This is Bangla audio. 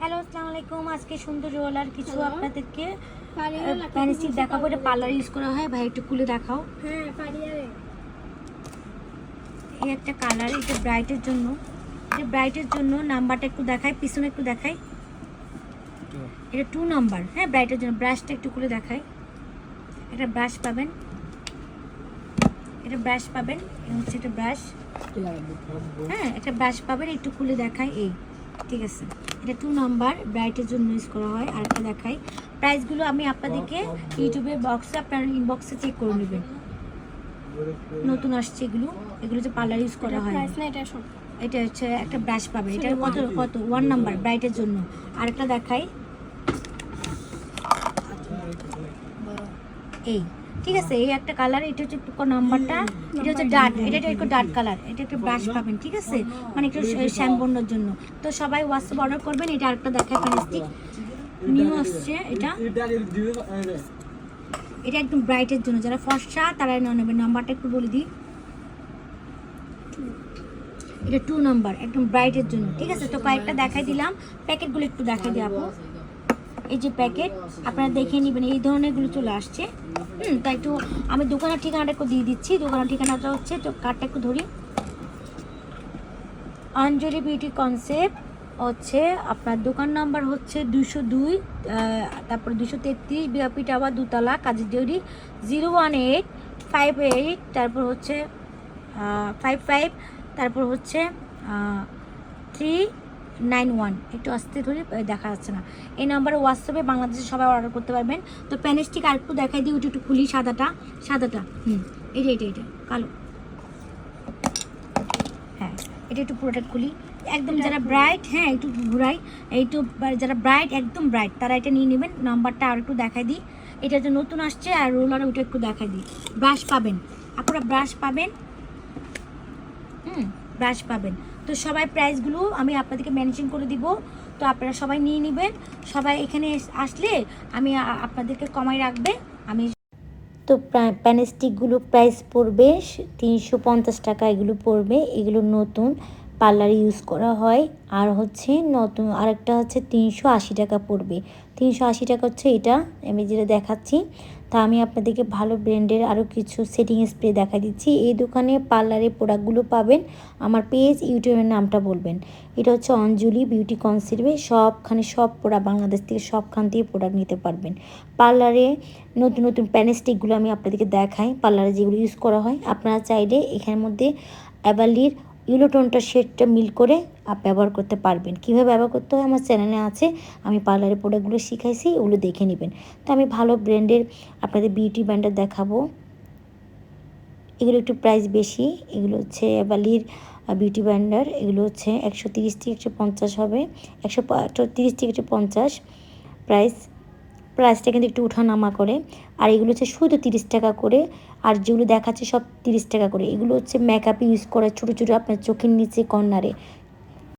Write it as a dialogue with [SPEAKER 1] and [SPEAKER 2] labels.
[SPEAKER 1] হ্যালো, আসসালামু আলাইকুম। আজকে সুন্দর রোলার কিছু আপনাদেরকে প্যানিস্টিক দেখাবো। এটা পার্লার ইউজ করা হয়। ভাই একটু খুলে দেখাও।
[SPEAKER 2] হ্যাঁ পারিয়ারে
[SPEAKER 1] এই একটা কালার, এটা ব্রাইটের জন্য। এটা ব্রাইটের জন্য নাম্বারটা একটু দেখাই, পিছনে একটু দেখাই। এটা 2 নাম্বার। হ্যাঁ, ব্রাইটের জন্য। ব্রাশটা একটু খুলে দেখাই। একটা ব্রাশ পাবেন, এটা ব্রাশ পাবেন, হচ্ছে এটা ব্রাশ। হ্যাঁ, একটা ব্রাশ পাবেন, একটু খুলে দেখাই। এই ঠিক আছে, এটা 2 নাম্বার ব্রাইটের জন্য ইউজ করা হয়। আর একটা দেখাই, প্রাইসগুলো আমি আপনাদেরকে ইউটিউবে বক্সে আপনার ইনবক্সে চেক করে নেবেন। নতুন আসছে এগুলো, এগুলো যে পার্লার ইউজ করা হয়।
[SPEAKER 2] প্রাইস না এটা সব
[SPEAKER 1] এটা হচ্ছে একটা ব্রাশ পাবেন, এটা কত কত 1 নাম্বার ব্রাইটের জন্য। আরেকটা দেখাই, এই ঠিক আছে, এই একটা কালার। এটা হচ্ছে একটু নাম্বারটা, এটা হচ্ছে ডার্ক, এটা একটু ডার্ক কালার। এটা একটা ব্রাশ পাবেন, ঠিক আছে, মানে একটু শ্যাম্পূর্ণর জন্য। তো সবাই হোয়াটসঅ্যাপ অর্ডার করবেন। এটা আরেকটা দেখায় প্যানিস্টিক নিউ আসছে। এটা একদম ব্রাইটের জন্য, যারা ফর্সা তারাই নেবেন। নাম্বারটা একটু বলে দিই, এটা 2 নাম্বার একদম ব্রাইটের জন্য, ঠিক আছে। তো কয়েকটা দেখাই দিলাম, প্যাকেটগুলো একটু দেখাই দিই আপু। এই যে প্যাকেট আপনারা দেখে নেবেন, এই ধরনেরগুলো চলে আসছে। তাই একটু আমি দোকানের ঠিকানাটা একটু দিয়ে দিচ্ছি। দোকানের ঠিকানাটা হচ্ছে, তো কার্ডটা একটু ধরি, অঞ্জলি বিউটি কনসেপ্ট হচ্ছে আপনার দোকান নাম্বার হচ্ছে 202, তারপর 233 বিআপি টাওয়ার, দুতলা, কাজী দেউরি, 01858, তারপর হচ্ছে 55, তারপর হচ্ছে 391। একটু আস্তে ধরে দেখা যাচ্ছে না। এই নাম্বারে হোয়াটসঅ্যাপে বাংলাদেশে সবাই অর্ডার করতে পারবেন। তো প্যানেস্টিক আর একটু দেখাই দিই, ওটা একটু খুলি। সাদাটা এটা এটা এটা কালো। হ্যাঁ, এটা একটু পুরোটা খুলি একদম। যারা ব্রাইট, হ্যাঁ একটু ঘুরাই, একটু যারা ব্রাইট একদম ব্রাইট তারা এটা নিয়ে নেবেন। নাম্বারটা আর একটু দেখাই দিই, এটা যে নতুন আসছে। আর রোলার ওটা একটু দেখাই দিই। ব্রাশ পাবেন আপনারা, ব্রাশ পাবেন, ব্রাশ পাবেন। তো সবাই প্রাইসগুলো আমি আপনাদেরকে মেনশন করে দিব। তো আপনারা সবাই নিয়ে নেবেন। সবাই এখানে আসলে আমি আপনাদেরকে কমাই রাখবে। আমি তো প্যানেস্টিকগুলো প্রাইস পড়বে 350 টাকা। এগুলো পড়বে, এগুলো নতুন পার্লারে ইউজ করা হয়। আর হচ্ছে নতুন আরেকটা হচ্ছে 380 টাকা পড়বে। 380 টাকা হচ্ছে এটা আমি যেটা দেখাচ্ছি। তা আমি আপনাদেরকে ভালো ব্র্যান্ডের আরও কিছু সেটিং স্প্রে দেখা দিচ্ছি। এই দোকানে পার্লারে প্রোডাক্টগুলো পাবেন। আমার পেজ ইউটিউবের নামটা বলবেন। এটা হচ্ছে অঞ্জলি বিউটি কনসেপ্টে সবখানে সব প্রোডাক্ট, বাংলাদেশ থেকে সবখান থেকে প্রোডাক্ট নিতে পারবেন। পার্লারে নতুন নতুন প্যানেস্টিকগুলো আমি আপনাদেরকে দেখাই, পার্লারে যেগুলো ইউজ করা হয়। আপনারা চাইলে এখানের মধ্যে অ্যাভালির ইউলোটোনটা শেডটা মিল করে ব্যবহার করতে পারবেন। কীভাবে ব্যবহার করতে হয় আমার চ্যানেলে আছে, আমি পার্লারের প্রোডাক্টগুলো শিখাইছি, ওগুলো দেখে নেবেন। তো আমি ভালো ব্র্যান্ডের আপনাদের বিউটি ব্র্যান্ডের দেখাবো। এগুলো একটু প্রাইস বেশি। এগুলো হচ্ছে অ্যাভালির বিউটি ব্র্যান্ডার। এগুলো হচ্ছে 130 থেকে 150 হবে, 130 থেকে 150 প্রাইসটা কিন্তু একটু ওঠানামা করে। আর এগুলো হচ্ছে শুধু 30 টাকা করে। আর যেগুলো দেখাচ্ছে সব 30 টাকা করে। এগুলো হচ্ছে মেকআপ ইউজ করে, ছোটো ছোটো আপনার চোখের নিচে কর্নারে